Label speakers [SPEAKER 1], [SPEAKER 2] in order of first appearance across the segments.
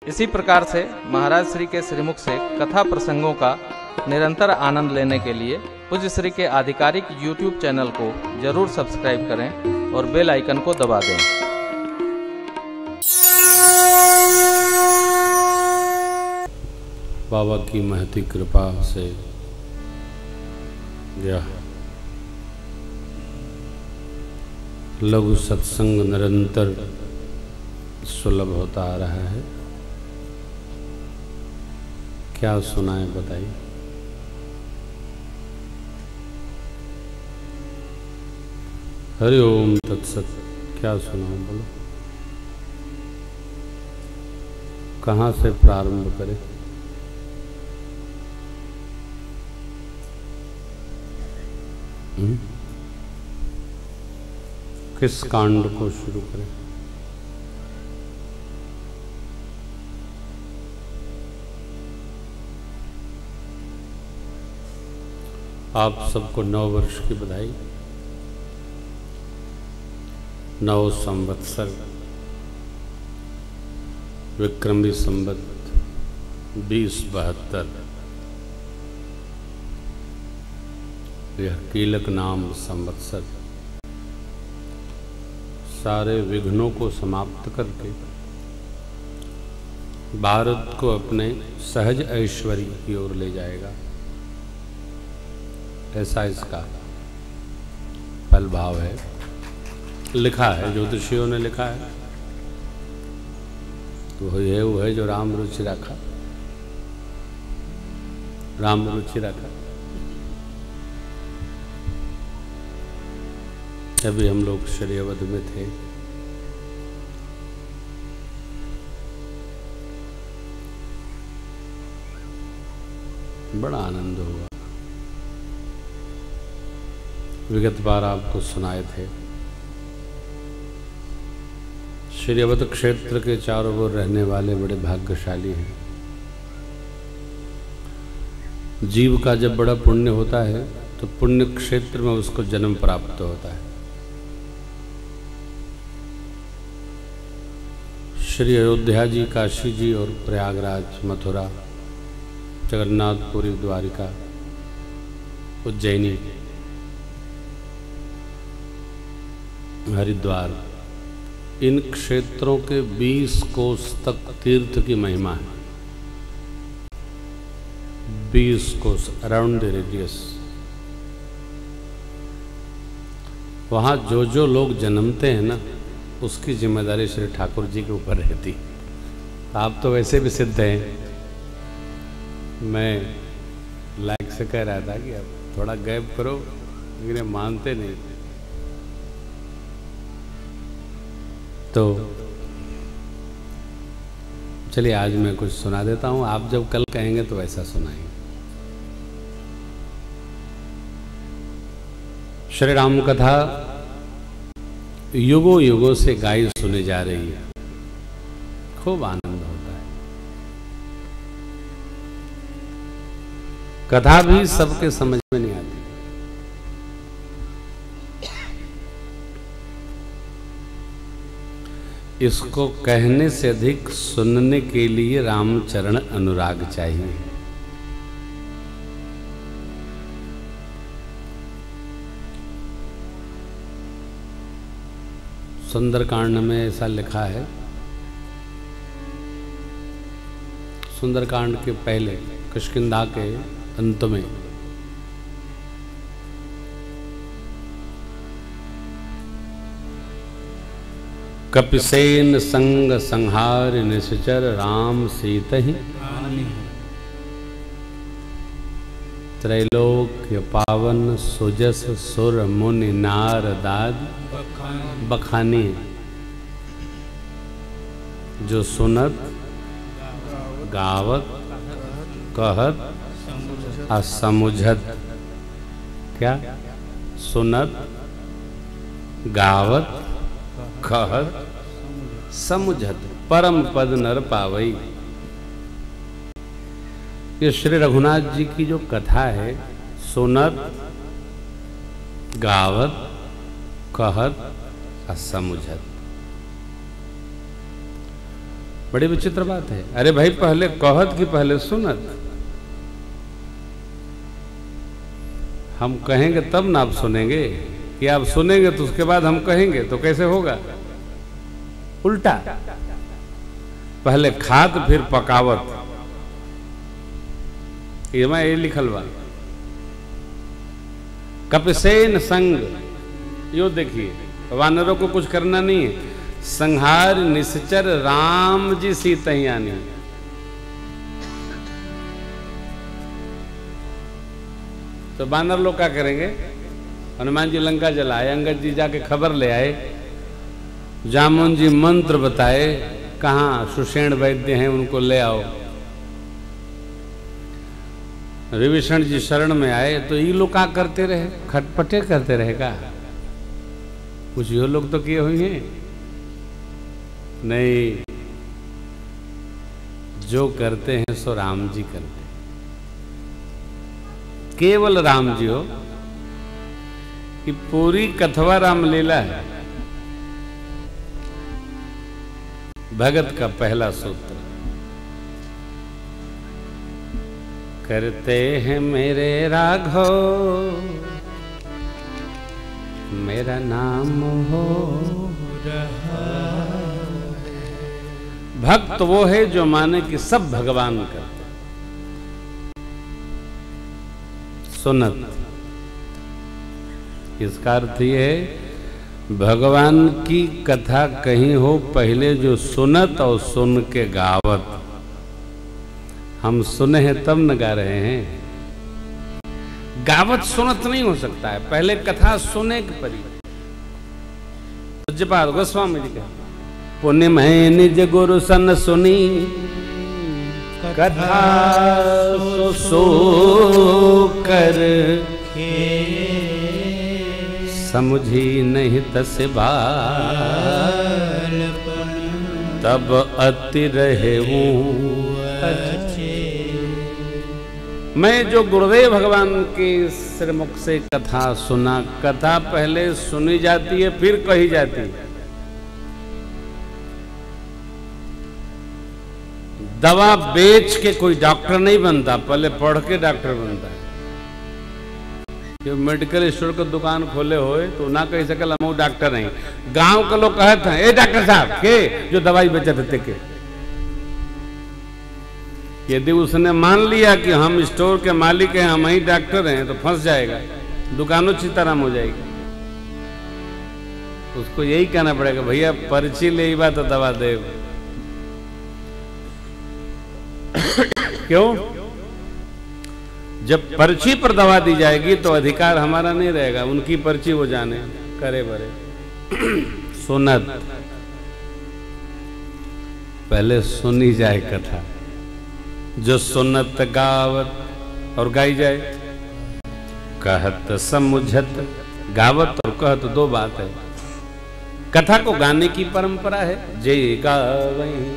[SPEAKER 1] इसी प्रकार से महाराज श्री के श्रीमुख से कथा प्रसंगों का निरंतर आनंद लेने के लिए पूज्य श्री के आधिकारिक YouTube चैनल को जरूर सब्सक्राइब करें और बेल आइकन को दबा दें।
[SPEAKER 2] बाबा की महती कृपा से यह लघु सत्संग निरंतर सुलभ होता आ रहा है। क्या सुनाएं बताइए। हरि ओम तत्सत। क्या सुनाऊं बोलो। कहाँ से प्रारंभ करें। किस कांड को शुरू करें। आप सबको 9 वर्ष की बधाई। 9 संवत्सर विक्रमी संवत 2072 यह कीलक नाम संवत्सर सारे विघ्नों को समाप्त करके भारत को अपने सहज ऐश्वर्य की ओर ले जाएगा, ऐसा इसका फल भाव है। लिखा है, ज्योतिषियों ने लिखा है। तो वो है जो राम रुचि रखा, राम रुचि रखा। अभी हम लोग श्री अवध में थे। बड़ा आनंद हुआ। विगत बार आपको सुनाए थे। श्री अवध क्षेत्र के चारों ओर रहने वाले बड़े भाग्यशाली हैं। जीव का जब बड़ा पुण्य होता है तो पुण्य क्षेत्र में उसको जन्म प्राप्त होता है। श्री अयोध्या जी, काशी जी और प्रयागराज, मथुरा, जगन्नाथपुरी, द्वारिका, उज्जैनी, हरिद्वार, इन क्षेत्रों के 20 कोस तक तीर्थ की महिमा है। 20 कोस अराउंड द रेडियस। वहाँ जो जो लोग जन्मते हैं ना, उसकी जिम्मेदारी श्री ठाकुर जी के ऊपर रहती। आप तो वैसे भी सिद्ध हैं। मैं लाइक से कह रहा था कि अब थोड़ा गैप करो, लेकिन मानते नहीं। तो चलिए आज मैं कुछ सुना देता हूँ। आप जब कल कहेंगे तो ऐसा सुनाएंगे। श्री राम कथा युगों युगों से गाई सुनी जा रही है। खूब आनंद होता है। कथा भी सबके समझ में नहीं आती। इसको कहने से अधिक सुनने के लिए रामचरण अनुराग चाहिए। सुंदरकांड में ऐसा लिखा है। सुंदरकांड के पहले किष्किंधा के अंत में कपिसेन संग संहार निश्चर राम सीतहि त्रैलोक्य पावन सुजस सुर मुनि नारदाद बखानी। जो सुनत गावत कहत असमुझत। क्या? सुनत गावत कहत समुझत परम पद नर पावई। ये श्री रघुनाथ जी की जो कथा है, सुनत गावत कहत असमुझत। बड़ी विचित्र बात है। अरे भाई पहले कहत कि पहले सुनत? हम कहेंगे तब ना आप सुनेंगे, कि आप सुनेंगे तो उसके बाद हम कहेंगे, तो कैसे होगा? उल्टा, पहले खात फिर पकावत। ये मैं ये लिखल बा। कपसेन संग, यो देखिए वानरों को कुछ करना नहीं है। संहार निश्चर राम जी सीतैयानी। तो बानर लोग क्या करेंगे? हनुमान जी लंका जलाए, अंगद जी जाके खबर ले आए, जामुन जी मंत्र बताए, कहाँ सुषेण वैद्य हैं उनको ले आओ। विभीषण जी शरण में आए तो ये लोग क्या करते रहे? खटपटे करते रहेगा। कुछ यो लोग तो किए हुए हैं नहीं, जो करते हैं सो राम जी करते हैं। केवल राम जी हो कि पूरी कथवा रामलीला है। भगत का पहला सूत्र, करते हैं मेरे राघव मेरा नाम हो रहा। भक्त वो है जो माने कि सब भगवान करते। सुनत, इसका अर्थ ये है भगवान की कथा कहीं हो, पहले जो सुनत और सुन के गावत। हम सुने हैं तब न गा रहे हैं। गावत सुनत नहीं हो सकता है, पहले कथा सुने के परी। पूज्यपाद गोस्वामी जी का पुण्य में निज गुरु सन सुनी कथा सो कर समझी नहीं तस बाल तब अति रहे मैं जो गुरुदेव भगवान के श्रीमुख से कथा सुना। कथा पहले सुनी जाती है फिर कही जाती है। दवा बेच के कोई डॉक्टर नहीं बनता, पहले पढ़ के डॉक्टर बनता है। जो मेडिकल स्टोर को दुकान खोले होए तो ना कही सकल हम डॉक्टर नहीं। गांव के लोग कहते हैं ए डॉक्टर साहब के जो दवाई बेचते थे के। यदि उसने मान लिया कि हम स्टोर के मालिक हैं, हम ही डॉक्टर हैं, तो फंस जाएगा, दुकानों सीताराम हो जाएगी। उसको यही कहना पड़ेगा भैया पर्ची ले बात तो दवा दे। क्यों? जब पर्ची पर दवा दी जाएगी तो अधिकार हमारा नहीं रहेगा, उनकी पर्ची वो जाने करे बरे। सुनत, पहले सुनी जाए कथा, जो सुनत गावत और गाई जाए। कहत समुझत, गावत और कहत दो बात है। कथा को गाने की परंपरा है। जय गावई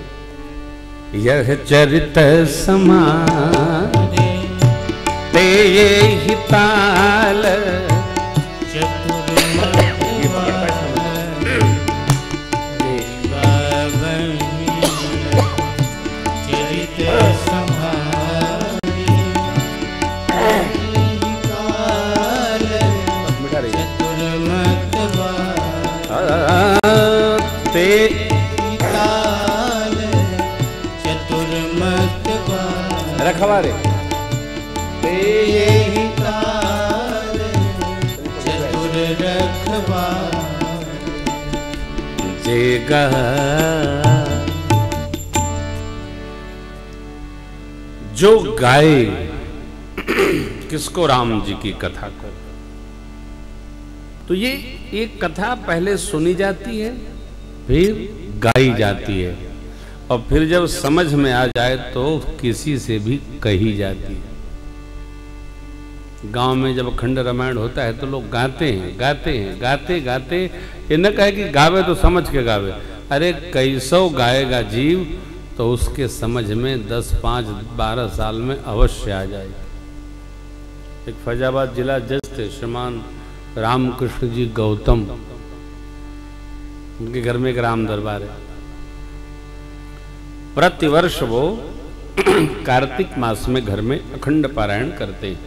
[SPEAKER 2] यह चरित समारे ते ही ताल रखवारे
[SPEAKER 3] ते यही ताल चतुर रखवारे
[SPEAKER 2] जेगा। जो गाए किसको? राम जी की कथा को। तो ये एक कथा पहले सुनी जाती है फिर गाई जाती है और फिर जब समझ में आ जाए तो किसी से भी कही जाती है। गांव में जब अखंड रामायण होता है तो लोग गाते हैं गाते ये न कहे कि गावे तो समझ के गावे। अरे कैसो गाएगा जीव तो उसके समझ में 10, 5, 12 साल में अवश्य आ जाएगा। एक फैजाबाद जिला जज थे श्रीमान रामकृष्ण जी गौतम, उनके घर में एक राम दरबार है। प्रतिवर्ष वो कार्तिक मास में घर में अखंड पारायण करते हैं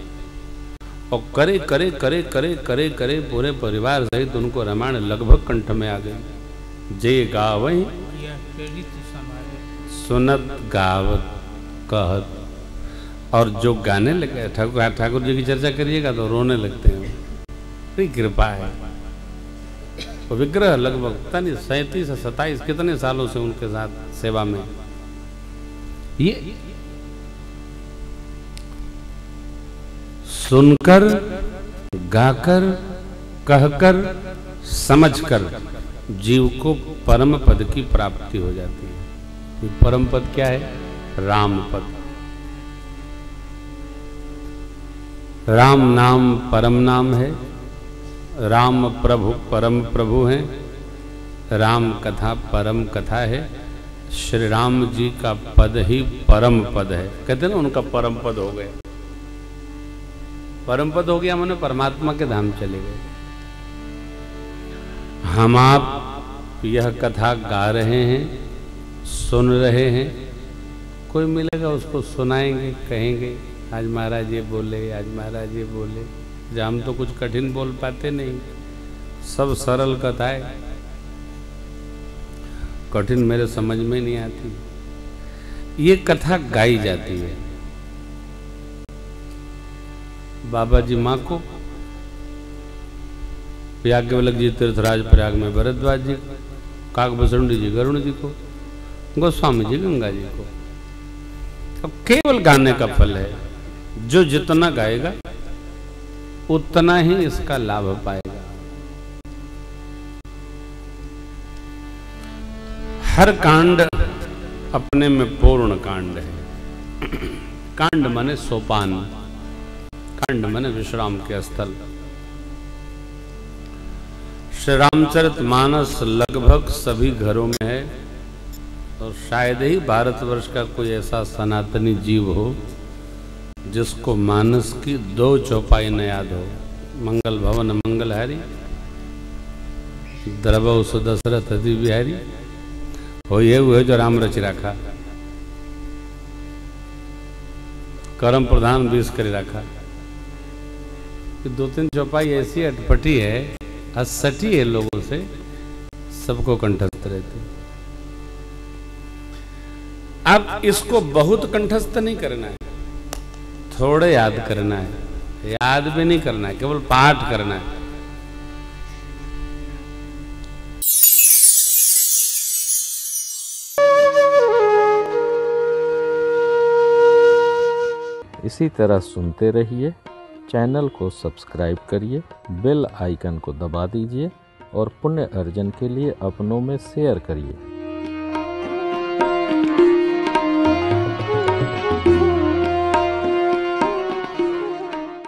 [SPEAKER 2] और करे करे करे करे करे करे पूरे परिवार सहित उनको रामायण लगभग कंठ में आ गई। जे गावई सुनत गावत कहत, और जो गाने लगे ठाकुर जी की चर्चा करिएगा तो रोने लगते हैं। बड़ी कृपा है। वो विग्रह लगभग पता नहीं 37 से 27 कितने सालों से उनके साथ सेवा में। ये सुनकर, गाकर, कहकर, समझकर जीव को परम पद की प्राप्ति हो जाती है। ये परम पद क्या है? राम पद। राम नाम परम नाम है। राम प्रभु परम प्रभु हैं। राम कथा परम कथा है। श्री राम जी का पद ही परम पद है। कहते हैं ना उनका परम पद हो गया। परम पद हो गया माने परमात्मा के धाम चले गए। हम आप यह कथा गा रहे हैं, सुन रहे हैं, कोई मिलेगा उसको सुनाएंगे, कहेंगे आज महाराज ये बोले, आज महाराज ये बोले। जब हम तो कुछ कठिन बोल पाते नहीं, सब सरल कथाएं, कठिन मेरे समझ में नहीं आती। ये कथा गाई जाती है। बाबा जी माँ को, याज्ञवल्क्य जी तीर्थराज प्रयाग में भरद्वाज जी को, काकभूषुंडी जी गरुण जी को, गोस्वामी जी गंगा जी को। अब केवल गाने का फल है। जो जितना गाएगा उतना ही इसका लाभ पाएगा। हर कांड अपने में पूर्ण कांड है। कांड माने सोपान, कांड माने विश्राम के स्थल। श्री रामचरितमानस लगभग सभी घरों में है और शायद ही भारतवर्ष का कोई ऐसा सनातनी जीव हो जिसको मानस की 2 चौपाई न याद हो। मंगल भवन मंगलहारी, द्रवौ सुदशरथ अति बिहारी, हो ये हुए जो राम रचि राखा, कर्म प्रधान 20 कर रखा। 2-3 चौपाई ऐसी अटपटी है, असटी है लोगों से, सबको कंठस्थ रहती। अब इसको बहुत कंठस्थ नहीं करना है, थोड़े याद करना है। याद भी नहीं करना है, केवल पाठ करना है।
[SPEAKER 1] इसी तरह सुनते रहिए। चैनल को सब्सक्राइब करिए, बेल आइकन को दबा दीजिए और पुण्य अर्जन के लिए अपनों में शेयर करिए।